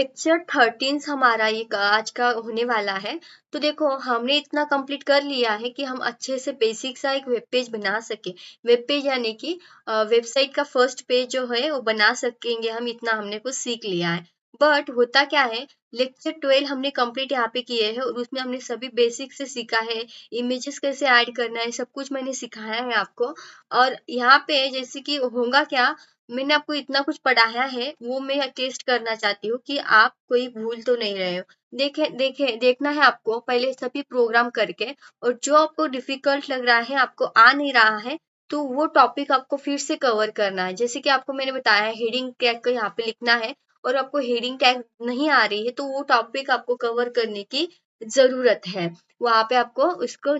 Lecture 13 हमारा ये आज का होने वाला है। तो देखो हमने इतना कंप्लीट कर लिया है कि हम अच्छे से बेसिक सा एक वेब पेज बना सके। वेब पेज यानी कि वेबसाइट का फर्स्ट पेज जो है वो बना सकेंगे हम, इतना हमने कुछ सीख लिया है। बट होता क्या है, लेक्चर 12 हमने कंप्लीट यहाँ पे किए हैं और उसमें हमने सभी बेसिक से सीखा है। इमेजेस कैसे ऐड करना है सब कुछ मैंने सिखाया है आपको। और यहाँ पे जैसे कि होगा क्या, मैंने आपको इतना कुछ पढ़ाया है वो मैं टेस्ट करना चाहती हूँ कि आप कोई भूल तो नहीं रहे हो। देखे देखे देखना है आपको पहले सभी प्रोग्राम करके, और जो आपको डिफिकल्ट लग रहा है, आपको आ नहीं रहा है, तो वो टॉपिक आपको फिर से कवर करना है। जैसे कि आपको मैंने बताया हेडिंग टैग को यहाँ पे लिखना है, और आपको हेडिंग टैग नहीं आ रही है तो वो टॉपिक आपको कवर करने की जरूरत है। वहां पे आपको उसको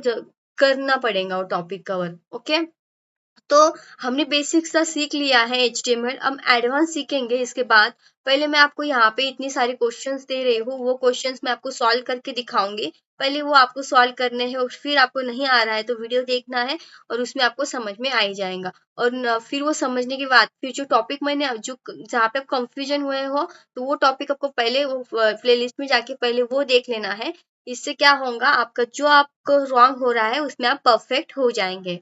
करना पड़ेगा वो टॉपिक कवर। ओके, तो हमने बेसिक सा सीख लिया है HTML। अब एडवांस सीखेंगे इसके बाद। पहले मैं आपको यहाँ पे इतने सारे क्वेश्चंस दे रही हूँ, वो क्वेश्चंस मैं आपको सॉल्व करके दिखाऊंगी। पहले वो आपको सॉल्व करने हैं और फिर आपको नहीं आ रहा है तो वीडियो देखना है और उसमें आपको समझ में आ ही जाएगा। और फिर वो समझने के बाद फिर जो टॉपिक मैंने जो जहाँ पे आप कंफ्यूजन हुए हो, तो वो टॉपिक आपको पहले वो प्लेलिस्ट में जाके पहले वो देख लेना है। इससे क्या होगा, आपका जो आपको रॉन्ग हो रहा है उसमें आप परफेक्ट हो जाएंगे।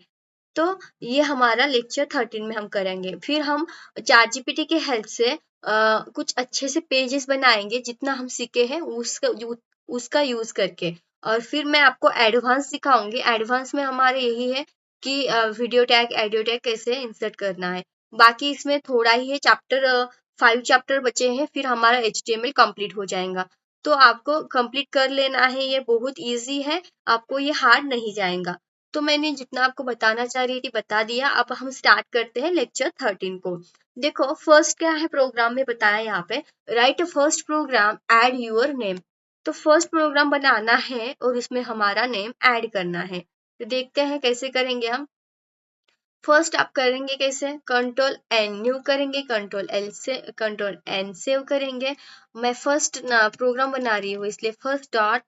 तो ये हमारा लेक्चर 13 में हम करेंगे। फिर हम चैट जीपीटी के हेल्प से कुछ अच्छे से पेजेस बनाएंगे जितना हम सीखे हैं उसका यूज करके। और फिर मैं आपको एडवांस सिखाऊंगी। एडवांस में हमारे यही है कि वीडियो टैग एडियो टैग कैसे इंसर्ट करना है। बाकी इसमें थोड़ा ही है, चैप्टर 5 चैप्टर बचे हैं, फिर हमारा HTML कंप्लीट हो जाएगा। तो आपको कंप्लीट कर लेना है, ये बहुत इजी है, आपको ये हार्ड नहीं जाएगा। तो मैंने जितना आपको बताना चाह रही थी बता दिया। अब हम स्टार्ट करते हैं लेक्चर 13 को। देखो फर्स्ट क्या है, प्रोग्राम में बताया यहाँ पे, write first program add your name. तो फर्स्ट प्रोग्राम बनाना है और उसमें हमारा नेम ऐड करना है। तो देखते हैं कैसे करेंगे हम। फर्स्ट आप करेंगे कैसे, कंट्रोल एन न्यू करेंगे, कंट्रोल एन सेव करेंगे। मैं फर्स्ट प्रोग्राम बना रही हूँ इसलिए फर्स्ट डॉट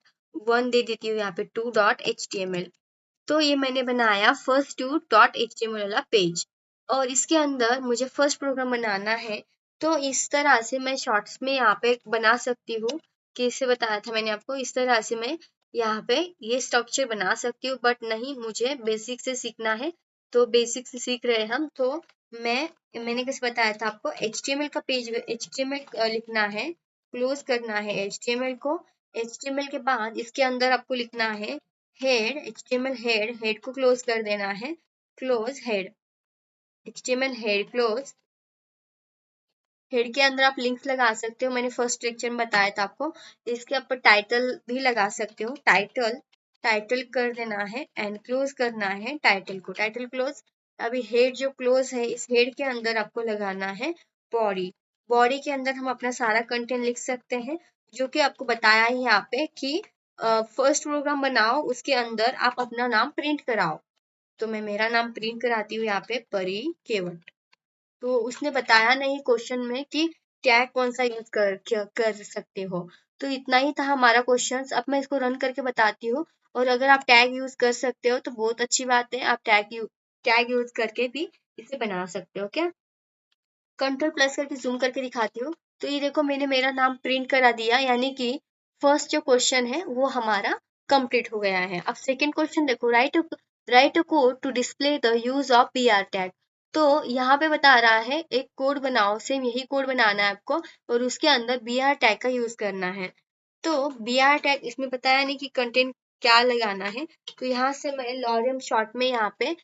1 दे देती हूँ यहाँ पे 2.html। तो ये मैंने बनाया फर्स्ट 2.html वाला पेज, और इसके अंदर मुझे फर्स्ट प्रोग्राम बनाना है। तो इस तरह से मैं शॉर्ट्स में यहाँ पे बना सकती हूँ। कैसे बताया था मैंने आपको, इस तरह से मैं यहाँ पे ये स्ट्रक्चर बना सकती हूँ, बट नहीं, मुझे बेसिक से सीखना है। तो बेसिक से सीख रहे हम, तो मैंने कैसे बताया था आपको, HTML का पेज HTML लिखना है, क्लोज करना है HTML को। HTML के बाद इसके अंदर आपको लिखना है हेड, HTML हेड को क्लोज कर देना है, close head, HTML head close. Head के अंदर आप लिंक्स लगा सकते हो, मैंने फर्स्ट लेक्चर में बताया था आपको। इसके ऊपर टाइटल भी लगा सकते हो, टाइटल कर देना है एंड क्लोज करना है टाइटल को, टाइटल क्लोज। अभी हेड जो क्लोज है, इस हेड के अंदर आपको लगाना है बॉडी। बॉडी के अंदर हम अपना सारा कंटेंट लिख सकते हैं, जो कि आपको बताया है यहाँ पे कि फर्स्ट प्रोग्राम बनाओ, उसके अंदर आप अपना नाम प्रिंट कराओ। तो मैं मेरा नाम प्रिंट कराती हूँ यहाँ पे, परी केवट। तो उसने बताया नहीं क्वेश्चन में कि टैग कौन सा यूज कर सकते हो। तो इतना ही था हमारा क्वेश्चन। अब मैं इसको रन करके बताती हूँ। और अगर आप टैग यूज कर सकते हो तो बहुत अच्छी बात है, आप टैग यूज करके भी इसे बना सकते हो। क्या, कंट्रोल प्लस करके जूम करके दिखाती हूँ। तो ये देखो मैंने मेरा नाम प्रिंट करा दिया, यानी कि फर्स्ट जो क्वेश्चन है वो हमारा कंप्लीट हो गया है। अब सेकंड क्वेश्चन देखो, write a code to display the use of BR tag. तो यहाँ पे बता रहा है एक कोड बनाओ, सेम यही कोड बनाना है आपको, और उसके अंदर BR टैग का यूज करना है। तो BR टैग इसमें बताया नहीं कि कंटेंट क्या लगाना है। तो यहाँ से मैं लॉरियम शॉर्ट में यहाँ पे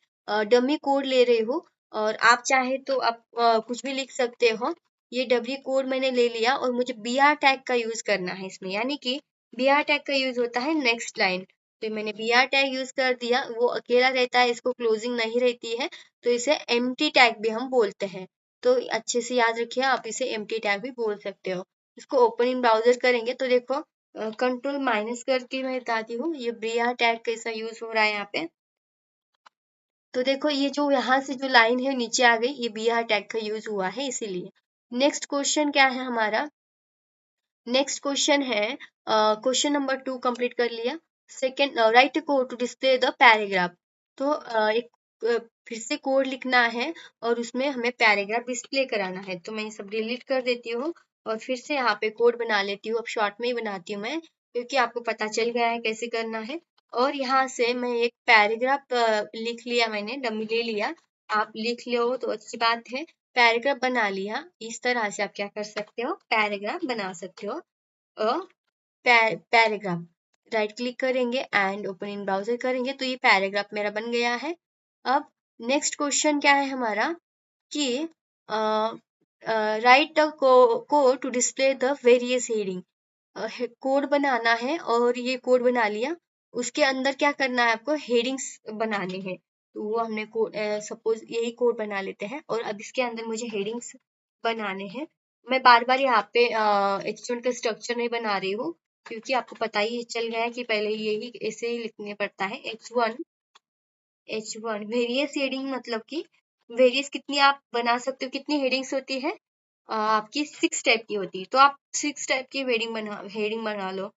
डमी कोड ले रही हूँ, और आप चाहे तो आप कुछ भी लिख सकते हो। ये डब्ल्यू कोड मैंने ले लिया और मुझे BR टैग का यूज करना है इसमें, यानी कि BR टैग का यूज होता है नेक्स्ट लाइन। तो मैंने BR टैग यूज कर दिया, वो अकेला रहता है, इसको क्लोजिंग नहीं रहती है, तो इसे एम्प्टी टैग भी हम बोलते हैं। तो अच्छे से याद रखिए, आप इसे एम्प्टी टैग भी बोल सकते हो। इसको ओपन इन ब्राउजर करेंगे तो देखो कंट्रोल माइनस करके मैं बताती हूँ ये BR टैग कैसा यूज हो रहा है यहाँ पे। तो देखो ये जो यहाँ से जो लाइन है नीचे आ गई, ये BR टैग का यूज हुआ है इसीलिए। नेक्स्ट क्वेश्चन क्या है हमारा, नेक्स्ट क्वेश्चन है क्वेश्चन नंबर 2 कंप्लीट कर लिया। Second, write code to display the paragraph. तो एक फिर से कोड लिखना है और उसमें हमें पैराग्राफ डिस्प्ले कराना है। तो मैं ये सब डिलीट कर देती हूँ और फिर से यहाँ पे कोड बना लेती हूँ। अब शॉर्ट में ही बनाती हूँ मैं, क्योंकि आपको पता चल गया है कैसे करना है। और यहाँ से मैं एक पैराग्राफ लिख लिया, मैंने डमी ले लिया। आप लिख लो तो अच्छी बात है। पैराग्राफ बना लिया, इस तरह से आप क्या कर सकते हो, पैराग्राफ बना सकते हो। पैराग्राफ राइट क्लिक करेंगे एंड ओपन इन ब्राउजर करेंगे तो ये पैराग्राफ मेरा बन गया है। अब नेक्स्ट क्वेश्चन क्या है हमारा कि write the code to display the various heading. Code बनाना है और ये कोड बना लिया। उसके अंदर क्या करना है आपको, हेडिंग्स बनाने हैं। तो वो हमने कोड सपोज यही कोड बना लेते हैं और अब इसके अंदर मुझे हेडिंग्स बनाने हैं। मैं बार बार यहाँ पे HTML का स्ट्रक्चर नहीं बना रही हूँ, क्योंकि आपको पता ही चल गया है कि पहले यही ऐसे ही लिखने पड़ता है। H1 वेरियस हेडिंग मतलब कि वेरियस कितनी आप बना सकते हो, कितनी हेडिंग्स होती है आपकी 6 टाइप की होती है। तो आप 6 टाइप की हेडिंग बना लो।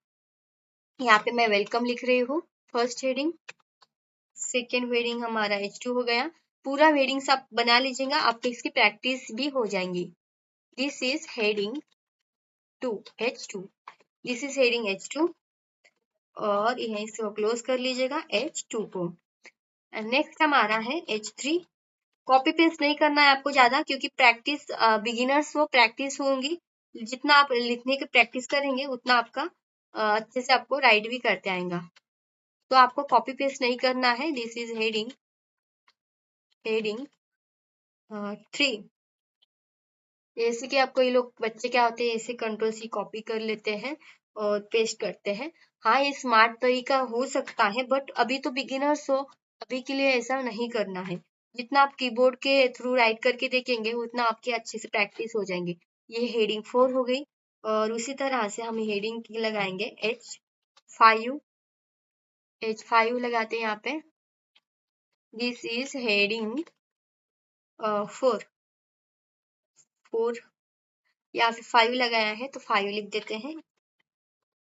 यहाँ पे मैं वेलकम लिख रही हूँ फर्स्ट हेडिंग। सेकेंड हेडिंग हमारा H2 हो गया। पूरा हेडिंग्स आप बना लीजिएगा, आपकी इसकी प्रैक्टिस भी हो जाएंगी। This is heading 2 H2, this is heading H2 और यहीं से क्लोज कर लीजिएगा H2 को। नेक्स्ट हमारा है H3। कॉपी पेस्ट नहीं करना है आपको ज्यादा, क्योंकि प्रैक्टिस बिगिनर्स हो, प्रैक्टिस होंगी। जितना आप लिखने की प्रैक्टिस करेंगे उतना आपका अच्छे से आपको राइट भी करते आएगा। तो आपको कॉपी पेस्ट नहीं करना है। This is heading 3। जैसे कि आपको ये लोग बच्चे क्या होते हैं, ऐसे Ctrl+C कॉपी कर लेते हैं और पेस्ट करते हैं। हाँ, ये स्मार्ट तरीका हो सकता है, बट अभी तो बिगिनर्स हो, अभी के लिए ऐसा नहीं करना है। जितना आप कीबोर्ड के थ्रू राइट करके देखेंगे उतना आपके अच्छे से प्रैक्टिस हो जाएंगे। ये हेडिंग 4 हो गई और उसी तरह से हम हेडिंग की लगाएंगे H5 लगाते हैं यहाँ पे। दिस इज हेडिंग 4 या फिर 5 लगाया है तो 5 लिख देते हैं।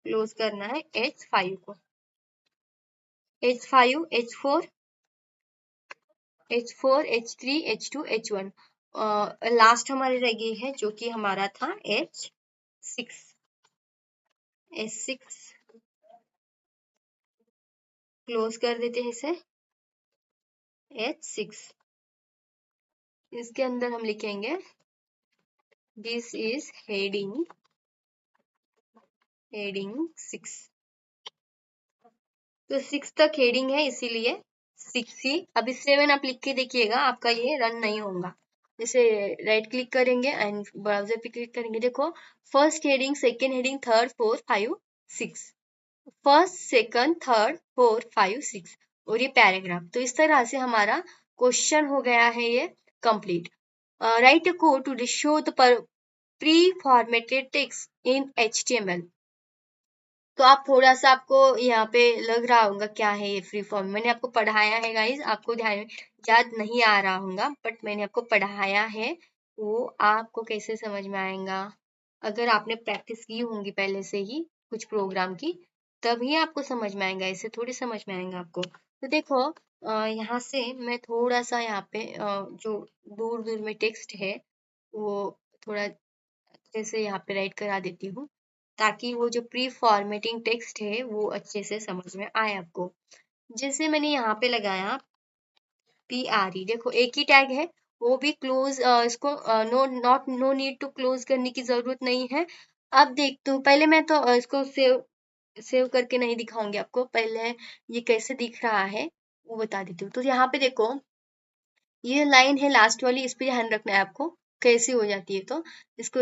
क्लोज करना है H5 को। H5, H4, H3, H2, H1। Last हमारी रह गई है जो कि हमारा था H6। क्लोज कर देते हैं इसे। H6 इसके अंदर हम लिखेंगे दिस इज हेडिंग 6। तो 6 तक हेडिंग है इसीलिए 6 ही। अभी 7 आप लिख के देखिएगा, आपका ये रन नहीं होगा। जैसे राइट क्लिक करेंगे एंड ब्राउजर पे क्लिक करेंगे, देखो first heading, second heading, third, 4, 5, 6। First, second, third, 4, 5, 6 और ये पैराग्राफ। तो इस तरह से हमारा क्वेश्चन हो गया है ये complete. Write a code to show the preformatted text in HTML। तो आप थोड़ा सा, आपको यहाँ पे लग रहा होगा क्या है ये फ्री फॉर्म। मैंने आपको पढ़ाया है गाइस, आपको ध्यान याद नहीं आ रहा होगा, बट मैंने आपको पढ़ाया है, वो आपको कैसे समझ में आएगा। अगर आपने प्रैक्टिस की होंगी पहले से ही कुछ प्रोग्राम की, तभी आपको समझ में आएगा, ऐसे थोड़ी समझ में आएगा आपको। तो देखो यहाँ से मैं थोड़ा सा यहाँ पे जो दूर दूर में टेक्स्ट है वो थोड़ा अच्छे से यहाँ पे राइट करा देती हूँ, ताकि वो जो प्री फॉर्मेटिंग टेक्स्ट है वो अच्छे से समझ में आए आपको। जैसे मैंने यहाँ पे लगाया PRE, देखो एक ही टैग है, वो भी क्लोज, इसको नो नीड टू क्लोज करने की जरूरत नहीं है। अब देखते हूँ, पहले मैं तो इसको सेव करके नहीं दिखाऊंगी आपको, पहले ये कैसे दिख रहा है वो बता देती हूँ। तो यहाँ पे देखो ये लाइन है लास्ट वाली, इस पे ध्यान रखना है आपको कैसी हो जाती है। तो इसको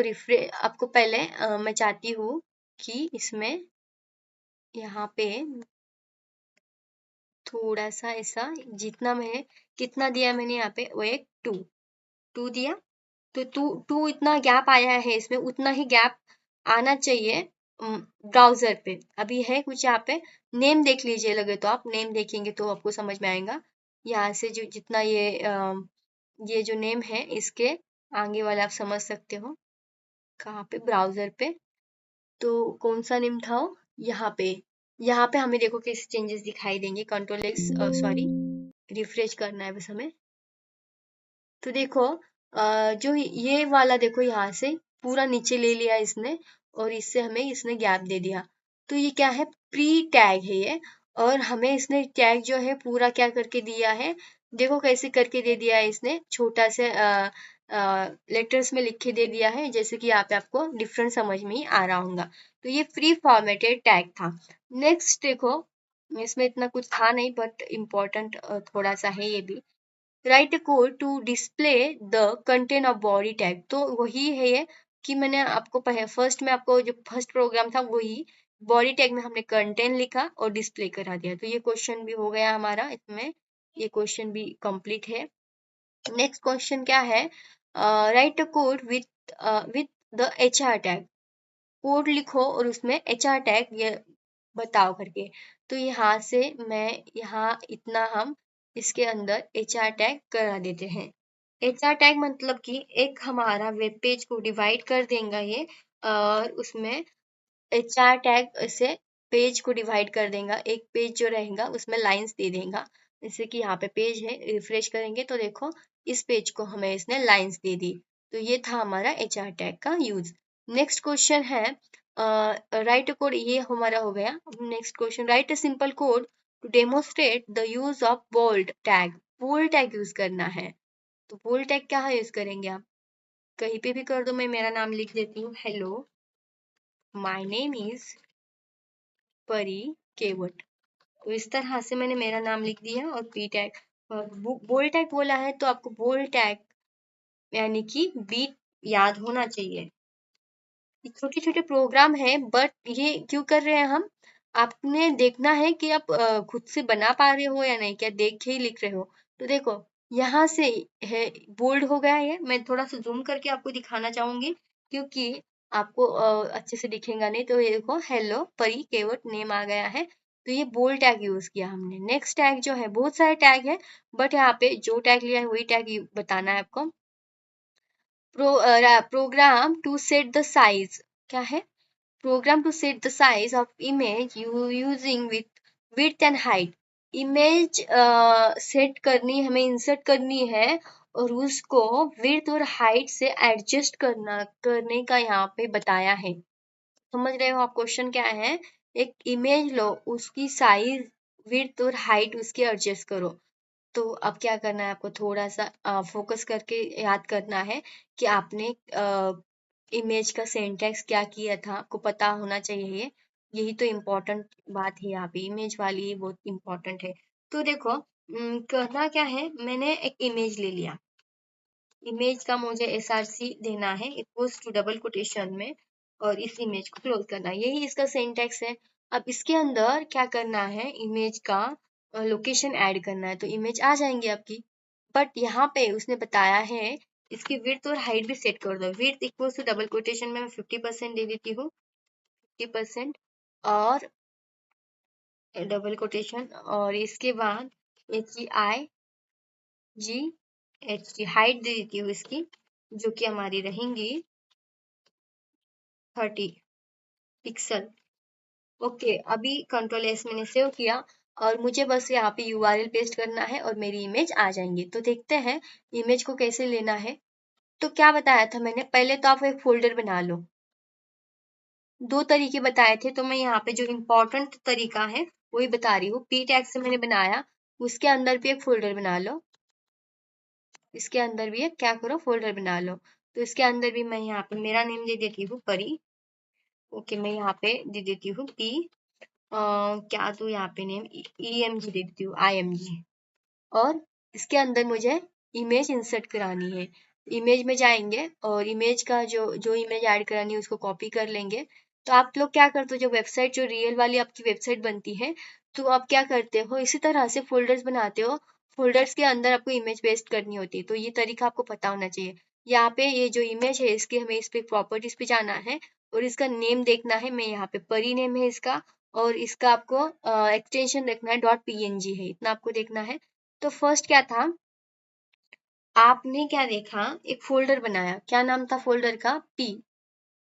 आपको पहले मैं चाहती हूँ कि इसमें यहाँ पे थोड़ा सा ऐसा, जितना मैं कितना दिया मैंने यहाँ पे, वो एक 2 दिया। तो टू इतना गैप आया है इसमें, उतना ही गैप आना चाहिए ब्राउजर पे। अभी है कुछ यहाँ पे, नेम देख लीजिए, लगे तो आप नेम देखेंगे तो आपको समझ में आएगा। यहाँ से जो जितना ये जो नेम है इसके आगे वाला आप समझ सकते हो कहाँ पे, ब्राउजर पे। तो कौन सा नेम था वो, यहाँ पे हमें देखो कैसे चेंजेस दिखाई देंगे। Ctrl+X, सॉरी रिफ्रेश करना है बस हमें। तो देखो जो ये वाला देखो यहाँ से पूरा नीचे ले लिया इसने और इससे हमें इसने गैप दे दिया। तो ये क्या है, प्री टैग है ये। और हमें इसने टैग जो है पूरा क्या करके दिया है, देखो कैसे करके दे दिया है इसने, छोटा से लेटर्स में लिख के दे दिया है, जैसे कि यहाँ पे आपको डिफरेंट समझ में ही आ रहा होगा। तो ये प्री फॉर्मेटेड टैग था। नेक्स्ट देखो, इसमें इतना कुछ था नहीं बट इम्पोर्टेंट थोड़ा सा है ये भी। Write a code to display the content of body tag. तो वही है ये कि मैंने आपको फर्स्ट में आपको जो फर्स्ट प्रोग्राम था वही बॉडी टैग में हमने कंटेंट लिखा और डिस्प्ले करा दिया। तो ये क्वेश्चन भी हो गया हमारा इसमें, ये क्वेश्चन भी कंप्लीट है। नेक्स्ट क्वेश्चन क्या है, right a code with the HR tag. Code लिखो और उसमें HR टैग ये बताओ करके। तो यहाँ से मैं यहाँ इतना हम इसके अंदर HR टैग करा देते हैं। HR टैग मतलब कि एक हमारा वेब पेज को डिवाइड कर देगा ये, और उसमें HR टैग से पेज को डिवाइड कर देगा। एक पेज जो रहेगा उसमें लाइंस दे देगा, जैसे कि यहाँ पे पेज है, रिफ्रेश करेंगे तो देखो इस पेज को हमें इसने लाइंस दे दी। तो ये था हमारा HR टैग का यूज। नेक्स्ट क्वेश्चन है राइट कोड, ये हमारा हो गया। Next question, write a simple code to demonstrate the use of bold tag. Bold tag use करना है। तो बोल्ड टैग क्या यूज करेंगे आप, कहीं पे भी कर दो, मैं मेरा नाम लिख देती हूँ, हेलो माय नेम इज परी केवट। तो इस तरह से मैंने मेरा नाम लिख दिया और पी टैग। बोल्ड टैग बोला है तो आपको बोल्ड टैग यानी कि बीट याद होना चाहिए। छोटे छोटे प्रोग्राम है बट ये क्यों कर रहे हैं हम, आपने देखना है कि आप खुद से बना पा रहे हो या नहीं, क्या देख के ही लिख रहे हो। तो देखो यहाँ से है बोल्ड हो गया है, मैं थोड़ा सा जूम करके आपको दिखाना चाहूंगी क्योंकि आपको अच्छे से दिखेगा नहीं। तो ये देखो हेलो परी केवट नेम आ गया है। तो ये बोल्ड टैग यूज किया हमने। नेक्स्ट टैग जो है, बहुत सारे टैग है बट यहाँ पे जो टैग लिया है वही टैग बताना है आपको। Program to set the size, क्या है, program to set the size of image you using with width and height। Image set करनी, हमें इंसर्ट करनी है और उसको विड्थ और हाइट से एडजस्ट करने का यहाँ पे बताया है। समझ रहे हो आप क्वेश्चन क्या है, एक इमेज लो, उसकी साइज विड्थ और हाइट उसकी एडजस्ट करो। तो अब क्या करना है आपको, थोड़ा सा फोकस करके याद करना है कि आपने इमेज का सिंटैक्स क्या किया था, आपको पता होना चाहिए। यही तो इम्पोर्टेंट बात है यहाँ पे, इमेज वाली ये बहुत इम्पोर्टेंट है। तो देखो करना क्या है, मैंने एक इमेज ले लिया, इमेज का मुझे SRC देना है, इक्वल्स टू डबल कोटेशन में, और इस इमेज को क्लोज करना है, यही इसका सिंटैक्स है। अब इसके अंदर क्या करना है, इमेज का लोकेशन ऐड करना है, तो इमेज आ जाएंगी आपकी। बट यहाँ पे उसने बताया है इसकी विड्थ और हाइट भी सेट कर दो। Width equals to double quotation में मैं 50% दे देती हूँ, 50%, और डबल कोटेशन, और इसके बाद HEIGHT हाइट दे देती हूँ इसकी, जो कि हमारी रहेंगी 30 पिक्सल। ओके, अभी कंट्रोल S मैंने सेव किया और मुझे बस यहाँ पे URL पेस्ट करना है और मेरी इमेज आ जाएंगी। तो देखते हैं इमेज को कैसे लेना है। तो क्या बताया था मैंने, पहले तो आप एक फोल्डर बना लो। दो तरीके बताए थे, तो मैं यहाँ पे जो इम्पोर्टेंट तरीका है वही बता रही हूँ। पी टैग से मैंने बनाया, उसके अंदर भी एक फोल्डर बना लो, इसके अंदर भी एक क्या करो फोल्डर बना लो। तो इसके अंदर भी मैं यहाँ पे मेरा नेम दे देती हूँ परी। ओके, मैं यहाँ पे दे देती हूँ पी क्या तो यहाँ पे नेम EMG दे देती हूँ, IMG। और इसके अंदर मुझे इमेज इंसर्ट करानी है। इमेज में जाएंगे और इमेज का जो जो इमेज ऐड करानी है उसको कॉपी कर लेंगे। तो आप लोग क्या करते हो, जो वेबसाइट जो रियल वाली आपकी वेबसाइट बनती है, तो आप क्या करते हो, इसी तरह से फोल्डर्स बनाते हो। फोल्डर्स के अंदर आपको इमेज पेस्ट करनी होती है, तो ये तरीका आपको पता होना चाहिए। यहाँ पे ये जो इमेज है इसकी हमें इस पे प्रॉपर्टीज पे जाना है और इसका नेम देखना है। मैं यहाँ पे परी नेम है इसका, और इसका आपको एक्सटेंशन देखना है .png है, इतना आपको देखना है। तो फर्स्ट क्या था, आपने क्या देखा, एक फोल्डर बनाया, क्या नाम था फोल्डर का, पी।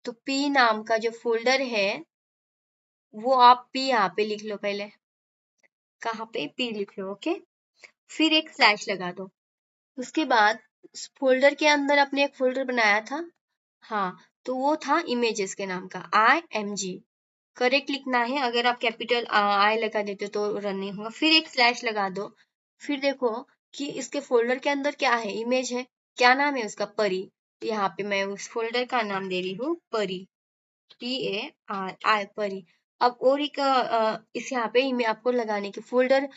तो पी नाम का जो फोल्डर है वो आप पी यहाँ पे लिख लो, पहले कहाँ पे पी लिख लो, ओके। फिर एक स्लैश लगा दो। उसके बाद फोल्डर के अंदर आपने एक फोल्डर बनाया था, हाँ, तो वो था इमेजेस के नाम का, IMG करेक्ट लिखना है। अगर आप कैपिटल आई लगा देते तो रन नहीं होगा। फिर एक स्लैश लगा दो। फिर देखो कि इसके फोल्डर के अंदर क्या है, इमेज है। क्या नाम है उसका, परी। यहाँ पे मैं उस फोल्डर का नाम दे रही हूँ परी, PARI परी। अब और एक इस यहाँ पे मैं आपको लगाने की फोल्डर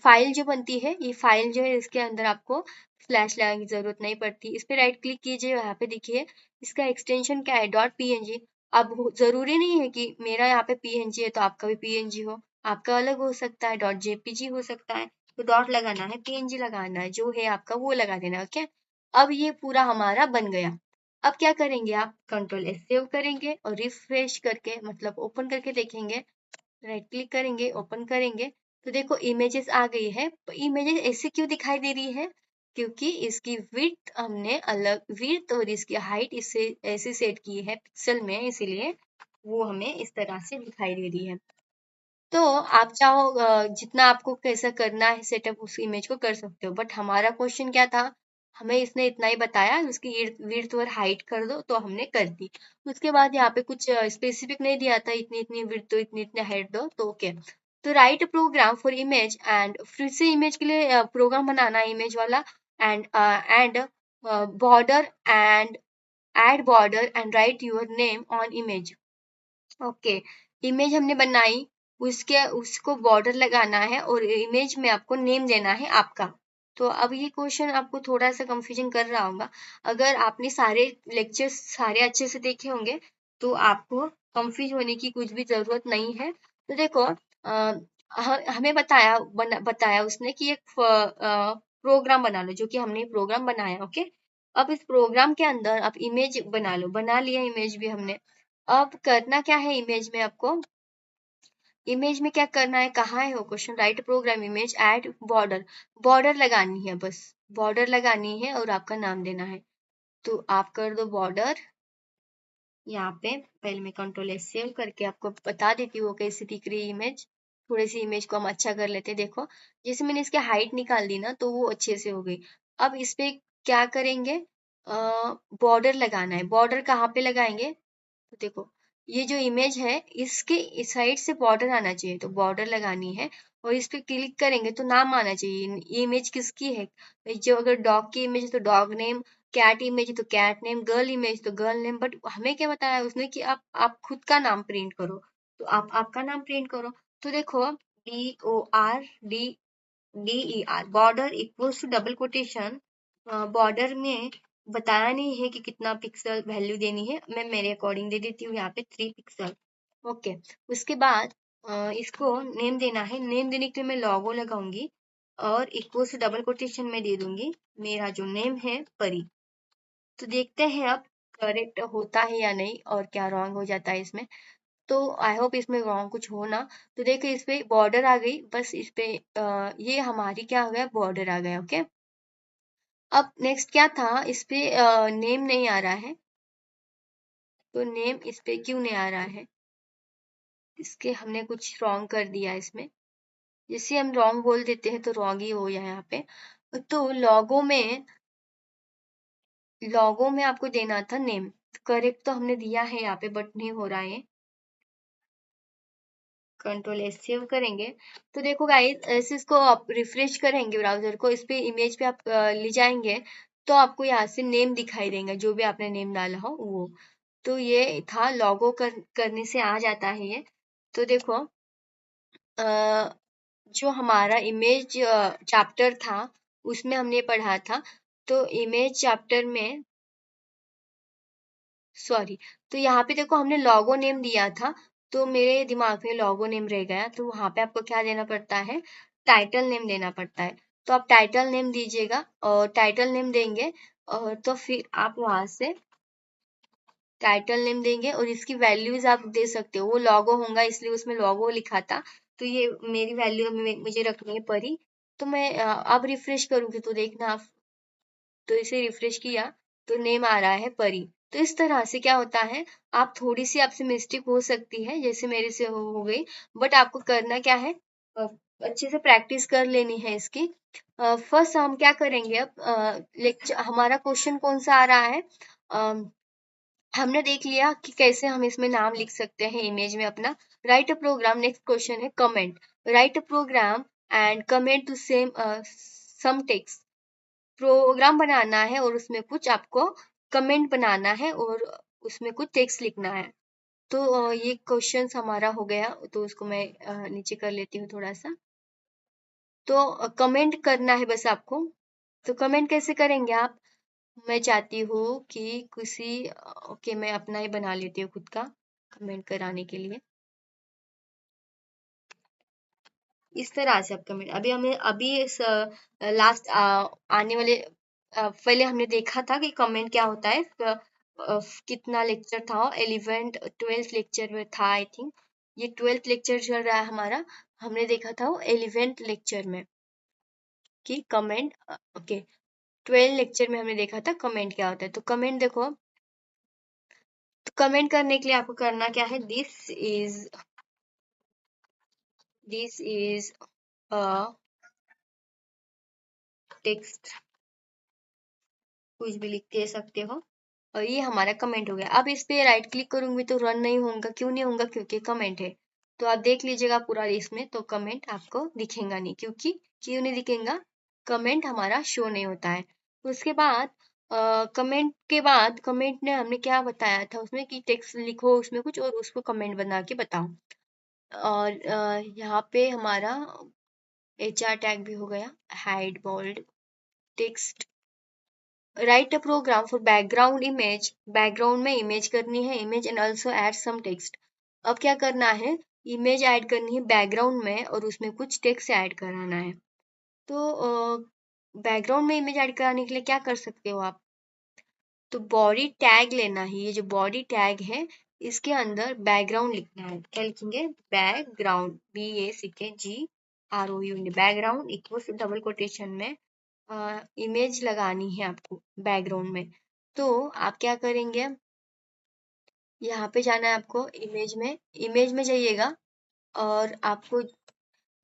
फाइल जो बनती है, ये फाइल जो है इसके अंदर आपको स्लैश लगाने की जरूरत नहीं पड़ती। इस पे राइट क्लिक कीजिए, यहाँ पे देखिए इसका एक्सटेंशन क्या है, .png। अब जरूरी नहीं है कि मेरा यहाँ पे PNG है तो आपका भी PNG हो, आपका अलग हो सकता है, .jpg हो सकता है। तो डॉट लगाना है, PNG लगाना है, जो है आपका वो लगा देना। ओके, अब ये पूरा हमारा बन गया। अब क्या करेंगे आप, Ctrl+S सेव करेंगे और रिफ्रेश करके मतलब ओपन करके देखेंगे। राइट क्लिक करेंगे, ओपन करेंगे, तो देखो इमेजेस आ गई है। इमेजेस ऐसे क्यों दिखाई दे रही है, क्योंकि इसकी विड्थ हमने अलग, विड्थ और इसकी हाइट इससे ऐसे सेट की है पिक्सल में, इसीलिए वो हमें इस तरह से दिखाई दे रही है। तो आप चाहो जितना आपको कैसा करना है सेटअप उस इमेज को कर सकते हो, बट हमारा क्वेश्चन क्या था, हमें इसने इतना ही बताया उसकी विड्थ और हाइट कर दो, तो हमने कर दी। उसके बाद यहाँ पे कुछ स्पेसिफिक नहीं दिया था, इतनी इतनी विड्थ दो, इतनी इतनी हाइट दो, तो ओके। तो write program for image, and फिर से इमेज के लिए प्रोग्राम बनाना है इमेज वाला। And border and add border and write your name on image. Okay, image हमने बनाई, उसके उसको बॉर्डर लगाना है और इमेज में आपको नेम देना है आपका। तो अब ये क्वेश्चन आपको थोड़ा सा कंफ्यूजन कर रहा होगा। अगर आपने सारे लेक्चर्स सारे अच्छे से देखे होंगे तो आपको कंफ्यूज होने की कुछ भी जरूरत नहीं है। तो देखो हमें बताया उसने कि एक प्रोग्राम बना लो, जो कि हमने प्रोग्राम बनाया। ओके, अब इस प्रोग्राम के अंदर आप इमेज बना लो, बना लिया इमेज भी हमने। अब करना क्या है इमेज में आपको, इमेज में क्या करना है, कहाँ है वो question, write program image add border, border लगानी है, बस बॉर्डर लगानी है और आपका नाम देना है। तो आप कर दो बॉर्डर। यहाँ पे पहले मैं Ctrl+S सेव करके आपको बता देती हूँ कैसी दिख रही है इमेज। थोड़ी सी इमेज को हम अच्छा कर लेते, देखो जैसे मैंने इसकी हाइट निकाल दी ना, तो वो अच्छे से हो गई। अब इस पे क्या करेंगे, बॉर्डर लगाना है। बॉर्डर कहाँ पे लगाएंगे, तो देखो ये जो इमेज है इसके इस साइड से बॉर्डर आना चाहिए, तो बॉर्डर लगानी है और इस पे क्लिक करेंगे तो नाम आना चाहिए। ये इमेज किसकी है, जो अगर डॉग की इमेज है तो डॉग नेम, कैट इमेज है तो कैट नेम, गर्ल इमेज तो गर्ल नेम। बट हमें क्या बताया उसने कि आप खुद का नाम प्रिंट करो, तो आप आपका नाम प्रिंट करो। तो देखो BORDER border equals to double quotation, border में बताया नहीं है कि कितना पिक्सल वैल्यू देनी है, मैं मेरे अकॉर्डिंग दे देती हूँ यहाँ पे 3 पिक्सल। ओके, उसके बाद इसको नेम देना है। नेम देने के लिए मैं लोगो लगाऊंगी और इक्वल टू डबल कोटेशन में दे दूंगी मेरा जो नेम है परी। तो देखते हैं अब करेक्ट होता है या नहीं और क्या रॉन्ग हो जाता है इसमें। तो आई होप इसमें रॉन्ग कुछ हो ना। तो देखो इस पे बॉर्डर आ गई, बस इस पे ये हमारी क्या हो गया, बॉर्डर आ गया। ओके, अब नेक्स्ट क्या था, इस पे नेम नहीं आ रहा है, तो नेम इस पे क्यों नहीं आ रहा है, इसके हमने कुछ रॉन्ग कर दिया इसमें। जैसे हम रॉन्ग बोल देते हैं तो रॉन्ग ही हो जाए यहाँ पे। तो लोगो में आपको देना था नेम, करेक्ट तो हमने दिया है यहाँ पे बट नहीं हो रहा है। Ctrl+S सेव करेंगे तो देखो गाइस, ऐसे इसको आप रिफ्रेश करेंगे ब्राउजर को, इस पे इमेज पे आप ले जाएंगे तो आपको यहाँ से नेम दिखाई देंगे, जो भी आपने नेम डाला हो वो। तो ये था लॉगो करने से आ जाता है ये। तो देखो जो हमारा इमेज चैप्टर था उसमें हमने पढ़ा था, तो इमेज चैप्टर में सॉरी, तो यहाँ पे देखो हमने लोगो नेम दिया था, तो मेरे दिमाग में लोगो नेम रह गया, तो वहां पे आपको क्या देना पड़ता है, टाइटल नेम देना पड़ता है। तो आप टाइटल नेम दीजिएगा और टाइटल नेम देंगे और तो फिर आप वहां से टाइटल नेम देंगे और इसकी वैल्यूज आप दे सकते हो। वो लोगो होगा इसलिए उसमें लोगो लिखा था, तो ये मेरी वैल्यू मुझे रखनी है परी। तो मैं अब रिफ्रेश करूंगी तो देखना आप, तो इसे रिफ्रेश किया तो नेम आ रहा है परी। तो इस तरह से क्या होता है, आप थोड़ी सी आपसे मिस्टेक हो सकती है जैसे मेरे से हो गई, बट आपको करना क्या है, अच्छे से प्रैक्टिस कर लेनी है इसकी। फर्स्ट हम क्या करेंगे, अब लेक्चर हमारा क्वेश्चन कौन सा आ रहा है, हमने देख लिया कि कैसे हम इसमें नाम लिख सकते हैं इमेज में अपना। Write a program, next question है comment. Write a program and comment to same some text. Program बनाना है और उसमें कुछ आपको कमेंट बनाना है और उसमें कुछ टेक्स्ट लिखना है। तो ये क्वेश्चन हमारा हो गया, तो उसको मैं नीचे कर लेती हूँ थोड़ा सा। तो कमेंट करना है बस आपको। तो कमेंट कैसे करेंगे आप? मैं चाहती हूँ कि किसी ओके, मैं अपना ही बना लेती हूँ खुद का कमेंट कराने के लिए। इस तरह से आप कमेंट, अभी हमें अभी लास्ट आने वाले पहले हमने देखा था कि कमेंट क्या होता है। कितना लेक्चर था, 11th 12th लेक्चर में था आई थिंक। ये 12th लेक्चर चल रहा है हमारा। हमने देखा था वो 11th लेक्चर में कि कमेंट, ओके 12 लेक्चर में हमने देखा था कमेंट क्या होता है। तो कमेंट देखो, तो कमेंट करने के लिए आपको करना क्या है, दिस इज अ टेक्स्ट, कुछ भी लिख दे सकते हो। और ये हमारा कमेंट हो गया। अब इस पे राइट क्लिक करूंगी तो रन नहीं होगा। क्यों नहीं होगा? क्योंकि कमेंट है। तो आप देख लीजिएगा पूरा इसमें, तो कमेंट आपको दिखेगा नहीं। क्योंकि क्यों नहीं दिखेगा? कमेंट हमारा शो नहीं होता है। उसके बाद कमेंट के बाद, कमेंट ने हमने क्या बताया था उसमें कि टेक्स्ट लिखो उसमें कुछ और उसको कमेंट बना के बताओ। और यहाँ पे हमारा HR टैग भी हो गया, hide bold text. Write a program for background image, background में इमेज करनी है image and also add some text. अब क्या करना है, इमेज ऐड करनी है बैकग्राउंड में और उसमें कुछ टेक्स्ट ऐड कराना है। तो बैकग्राउंड में इमेज ऐड कराने के लिए क्या कर सकते हो आप, तो बॉडी टैग लेना है। ये जो बॉडी टैग है इसके अंदर बैकग्राउंड लिखना है। क्या लिखेंगे? Background, BACKGROUND, background equals double quotation में इमेज लगानी है आपको बैकग्राउंड में। तो आप क्या करेंगे, यहाँ पे जाना है आपको इमेज में जाइएगा और आपको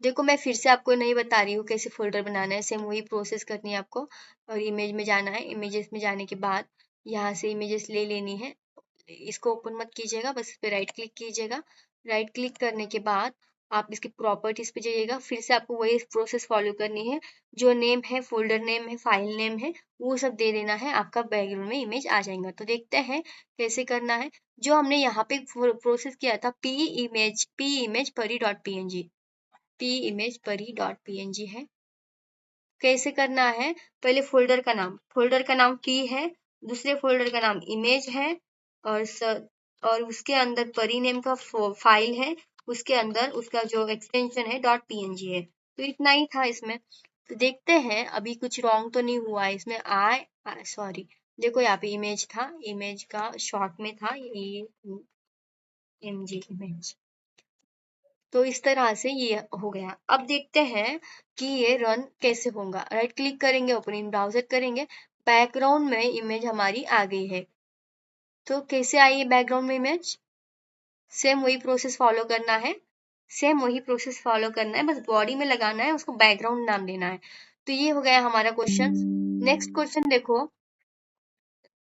देखो, मैं फिर से आपको नहीं बता रही हूँ कैसे फोल्डर बनाना है, सेम वही प्रोसेस करनी है आपको। और इमेज में जाना है, इमेजेस में जाने के बाद यहाँ से इमेजेस ले लेनी है। इसको ओपन मत कीजिएगा, बस इस पे राइट क्लिक कीजिएगा। राइट क्लिक करने के बाद आप इसकी प्रॉपर्टीज पे जाइएगा। फिर से आपको वही प्रोसेस फॉलो करनी है। जो नेम है, फोल्डर नेम है, फाइल नेम है, वो सब दे देना है। आपका बैकग्राउंड में इमेज आ जाएगा। तो देखते हैं कैसे करना है। जो हमने यहाँ पे प्रोसेस किया था, p image pरी.png है। कैसे करना है, पहले फोल्डर का नाम p है, दूसरे फोल्डर का नाम इमेज है, और और उसके अंदर परी नेम का फाइल है, उसके अंदर उसका जो एक्सटेंशन है .png है। तो इतना ही था इसमें। तो देखते हैं अभी कुछ रॉन्ग तो नहीं हुआ है इसमें। सॉरी, देखो यहाँ पे इमेज था, इमेज का शॉर्ट में था EMG इमेज। तो इस तरह से ये हो गया। अब देखते हैं कि ये रन कैसे होगा। राइट क्लिक करेंगे, ओपन इन ब्राउजर करेंगे, बैकग्राउंड में इमेज हमारी आ गई है। तो कैसे आई है बैकग्राउंड में इमेज? सेम वही प्रोसेस फॉलो करना है, बस बॉडी में लगाना है, उसको बैकग्राउंड नाम देना है। तो ये हो गया हमारा क्वेश्चन। नेक्स्ट क्वेश्चन देखो,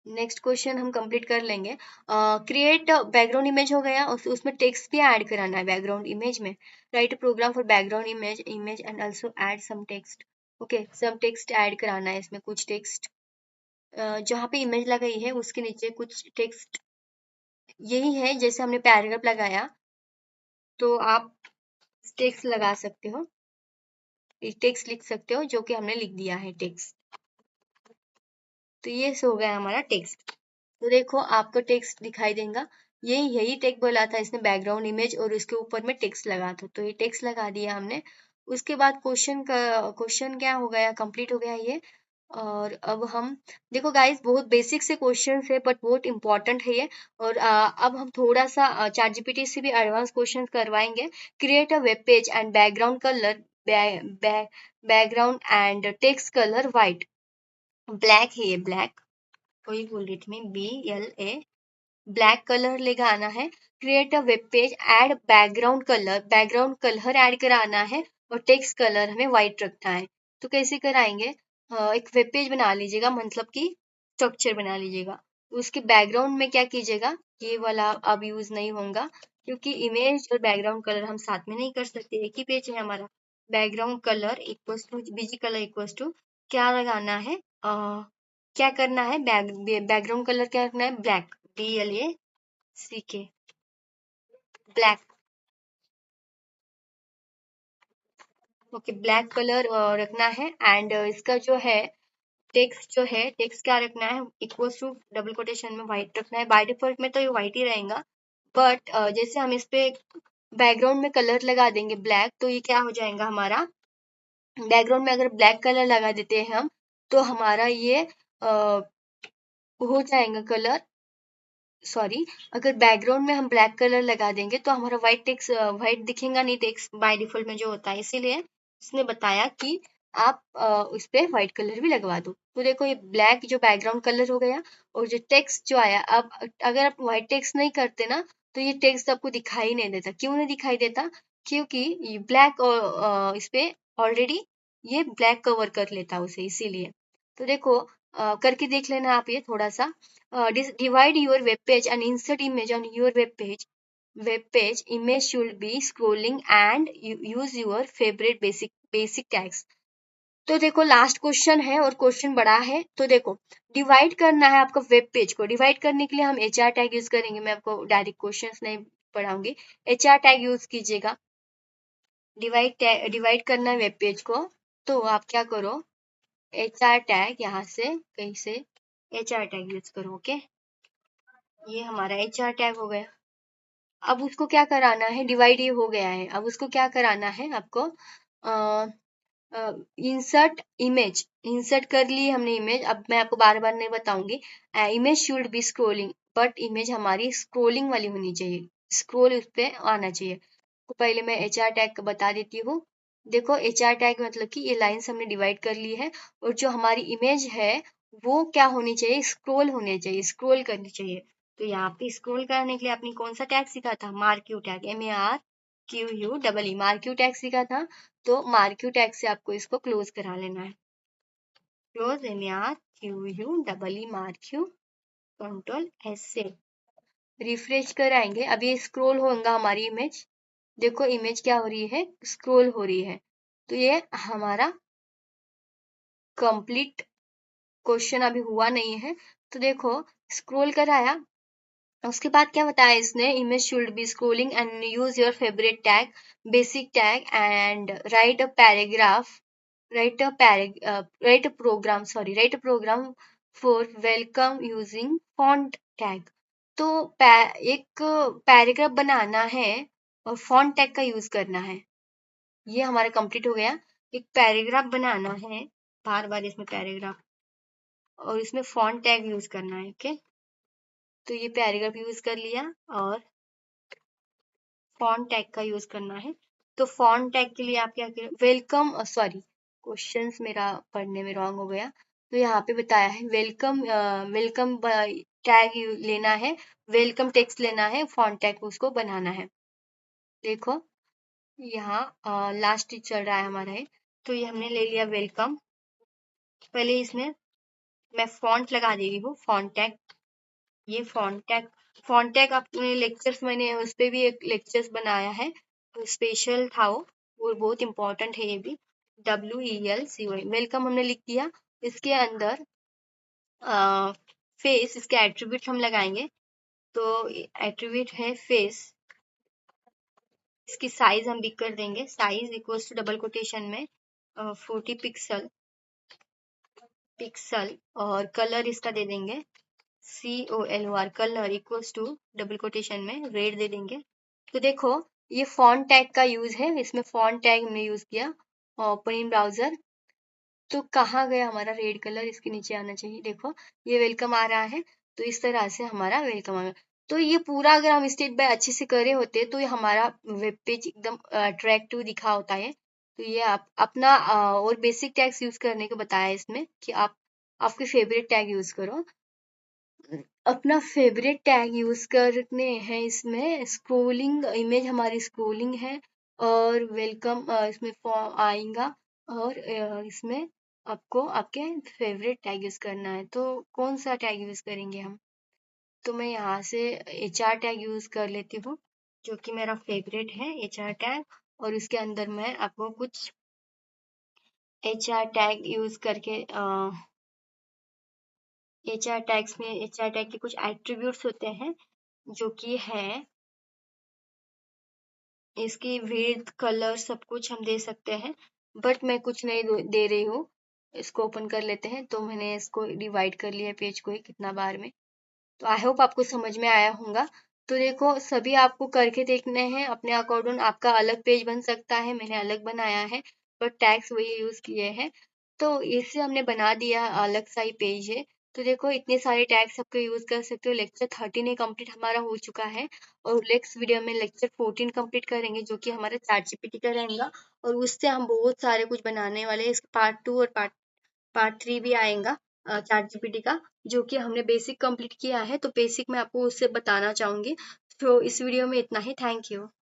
नेक्स्ट क्वेश्चन हम कंप्लीट कर लेंगे। क्रिएट बैकग्राउंड इमेज हो गया, उसमें टेक्स्ट भी ऐड कराना है बैकग्राउंड इमेज में। Write program for background image and also add some text. Okay, some text add कराना है इसमें, कुछ टेक्स्ट जहाँ पे इमेज लगाई है उसके नीचे कुछ टेक्स्ट। यही है जैसे हमने पैराग्राफ लगाया, तो आप टेक्स्ट लगा सकते हो, टेक्स्ट लिख सकते हो जो कि हमने लिख दिया है टेक्स्ट। तो ये हो गया हमारा टेक्स्ट। तो देखो आपको टेक्स्ट दिखाई देगा। यही टेक्स्ट बोला था इसने, बैकग्राउंड इमेज और उसके ऊपर में टेक्स्ट लगा था। तो ये टेक्स्ट लगा दिया हमने। उसके बाद क्वेश्चन क्या हो गया, कंप्लीट हो गया ये। और अब हम देखो गाइस, बहुत बेसिक से क्वेश्चन है बट बहुत इंपॉर्टेंट है ये। और अब हम थोड़ा सा ChatGPT से भी एडवांस क्वेश्चन करवाएंगे। Create a web page and background colour, background and text colour white, black है ये, ब्लैक, वही बोल रही थी मैं, BLA, ब्लैक कलर लेकर आना है। Create a web page, add background colour add कराना है और टेक्स्ट कलर हमें व्हाइट रखना है। तो कैसे कराएंगे, एक वेब पेज बना लीजिएगा, मतलब कि स्ट्रक्चर बना लीजिएगा। उसके बैकग्राउंड में क्या कीजिएगा, ये वाला अब यूज नहीं होगा, क्योंकि इमेज और बैकग्राउंड कलर हम साथ में नहीं कर सकते, एक ही पेज है हमारा। Background colour equals to BG colour equals to क्या लगाना है, क्या करना है, बैकग्राउंड कलर क्या रखना है, black, BLACK, black. Okay, black colour रखना है। एंड इसका जो है टेक्स्ट, जो है टेक्स्ट क्या रखना है, इक्वल्स टू डबल कोटेशन में व्हाइट रखना है। बाय डिफॉल्ट में तो ये व्हाइट ही रहेगा, बट जैसे हम इस पे बैकग्राउंड में कलर लगा देंगे ब्लैक, तो ये क्या हो जाएगा हमारा, बैकग्राउंड में अगर ब्लैक कलर लगा देते हैं हम, तो हमारा ये हो जाएगा कलर, सॉरी, अगर बैकग्राउंड में हम ब्लैक कलर लगा देंगे तो हमारा व्हाइट टेक्स्ट, व्हाइट दिखेगा नहीं टेक्स्ट बाय डिफॉल्ट में जो होता है, इसीलिए उसने बताया कि आप उस पे व्हाइट कलर भी लगवा दो। तो देखो ये ब्लैक जो बैकग्राउंड कलर हो गया, और जो टेक्स्ट जो आया, अब अगर आप व्हाइट टेक्स्ट नहीं करते ना, तो ये टेक्स्ट आपको दिखाई नहीं देता। क्यों नहीं दिखाई देता, क्योंकि ब्लैक इस पे ऑलरेडी ये ब्लैक कवर कर लेता उसे, इसीलिए। तो देखो करके देख लेना आप ये थोड़ा सा। Divide your web page and insert image on your web page. Web page image should be scrolling and use your favorite basic tags. तो देखो लास्ट क्वेश्चन है और क्वेश्चन बड़ा है। तो देखो डिवाइड करना है आपका वेब पेज को। डिवाइड करने के लिए हम HR टैग यूज करेंगे। मैं आपको डायरेक्ट क्वेश्चंस नहीं पढ़ाऊंगी, HR टैग यूज कीजिएगा। डिवाइड करना है वेब पेज को, तो आप क्या करो, HR टैग यहाँ से कहीं से HR टैग यूज करो। ओके, ये हमारा HR टैग हो गया। अब उसको क्या कराना है, डिवाइड ये हो गया है, अब उसको क्या कराना है आपको, इंसर्ट इमेज, इंसर्ट कर ली हमने इमेज। अब मैं आपको बार बार नहीं बताऊंगी। Image should be scrolling, but image हमारी स्क्रोलिंग वाली होनी चाहिए, स्क्रोल उस पे आना चाहिए। तो पहले मैं HR टैग बता देती हूँ। देखो HR टैग मतलब कि ये लाइंस हमने डिवाइड कर ली है, और जो हमारी इमेज है वो क्या होनी चाहिए, स्क्रोल होनी चाहिए, स्क्रोल करनी चाहिए। तो यहाँ पे स्क्रोल करने के लिए आपने कौन सा टैग सीखा था, marquee tag, MARQU marquee tag सीखा था। तो मार्क्यू टैग से आपको इसको क्लोज करा लेना है। क्लोज MARQU मार्क्यू, Ctrl+S से रिफ्रेश कराएंगे। अब ये स्क्रोल होगा हमारी इमेज। देखो इमेज क्या हो रही है, स्क्रोल हो रही है। तो ये हमारा कंप्लीट क्वेश्चन अभी हुआ नहीं है। तो देखो स्क्रोल कराया, उसके बाद क्या बताया इसने, image should be scrolling and use your favourite tag, basic tag, and right a paragraph, write a program for welcome using font tag. तो एक पैराग्राफ बनाना है और फॉन्ट टैग का यूज करना है। ये हमारा कंप्लीट हो गया। एक पैराग्राफ बनाना है, बार बार इसमें पैराग्राफ, और इसमें फॉन्ट टैग यूज करना है। ओके, तो ये पैराग्राफ यूज कर लिया और फॉन्ट टैग का यूज करना है। तो फॉन्ट टैग के लिए आप क्या करें, वेलकम, सॉरी क्वेश्चंस मेरा पढ़ने में रॉन्ग हो गया। तो यहाँ पे बताया है वेलकम, वेलकम टैग लेना है, वेलकम टेक्स्ट लेना है, फॉन्ट टैग उसको बनाना है। देखो यहाँ लास्ट चल रहा है हमारा है। तो ये हमने ले लिया वेलकम। पहले इसमें मैं फॉन्ट लगा दे रही हूँ, फॉन्ट टैग। ये फॉन्ट टैग अपने लेक्चर्स, मैंने उस पे भी एक लेक्चर्स बनाया है, तो स्पेशल था वो बहुत इंपॉर्टेंट है ये भी। WELCOI वेलकम हमने लिख दिया। इसके अंदर फेस, इसके एट्रीब्यूट हम लगाएंगे। तो एट्रीब्यूट है फेस, इसकी साइज हम भी कर देंगे, size equals to double quotation में 40 पिक्सल, और कलर इसका दे देंगे COLOR, colour equals to double quotation में रेड दे देंगे। तो देखो ये फॉन्ट टैग का यूज है, इसमें फॉन्ट टैग हमने यूज किया। ओपन इन ब्राउजर, तो कहाँ गया हमारा रेड कलर, इसके नीचे आना चाहिए। देखो ये वेलकम आ रहा है, तो इस तरह से हमारा वेलकम आ गया। तो ये पूरा अगर हम स्टेप बाय अच्छे से करे होते तो ये हमारा वेब पेज एकदम अट्रैक्टिव दिखा होता है। तो ये आप अपना और बेसिक टैग्स यूज करने को बताया इसमें कि आप आपके फेवरेट टैग यूज करो। अपना फेवरेट टैग यूज करने हैं इसमें, स्क्रोलिंग, इमेज हमारी स्क्रोलिंग है, और वेलकम इसमें फॉर्म आएगा, और इसमें आपको आपके फेवरेट टैग यूज करना है। तो कौन सा टैग यूज करेंगे हम, तो मैं यहाँ से HR टैग यूज कर लेती हूँ, जो कि मेरा फेवरेट है HR टैग। और उसके अंदर मैं आपको कुछ HR टैग यूज करके HR टैग्स में HR टैग के कुछ एट्रीब्यूट्स होते हैं, जो कि है इसकी विड्थ, कलर, सब कुछ हम दे सकते हैं। बट मैं कुछ नहीं दे रही हूँ। इसको ओपन कर लेते हैं। तो मैंने इसको डिवाइड कर लिया पेज को ही कितना बार में। तो आई होप आपको समझ में आया होगा। तो देखो, सभी आपको करके देखने हैं अपने अकॉर्डिंग। आपका अलग पेज बन सकता है, मैंने अलग बनाया है, बट टैग्स वही यूज किए हैं। तो इससे हमने बना दिया, अलग सा ही पेज है। तो देखो, इतने सारे टैग्स आपको यूज कर सकते हो। लेक्चर 13 कंप्लीट हमारा हो चुका है, और नेक्स्ट वीडियो में लेक्चर 14 कंप्लीट करेंगे, जो कि हमारा चैट जीपीटी का रहेगा। और उससे हम बहुत सारे कुछ बनाने वाले हैं। इसका पार्ट 2 और पार्ट 3 भी आएगा चैट जीपीटी का, जो कि हमने बेसिक कंप्लीट किया है। तो बेसिक मैं आपको उससे बताना चाहूंगी। तो इस वीडियो में इतना ही। Thank you.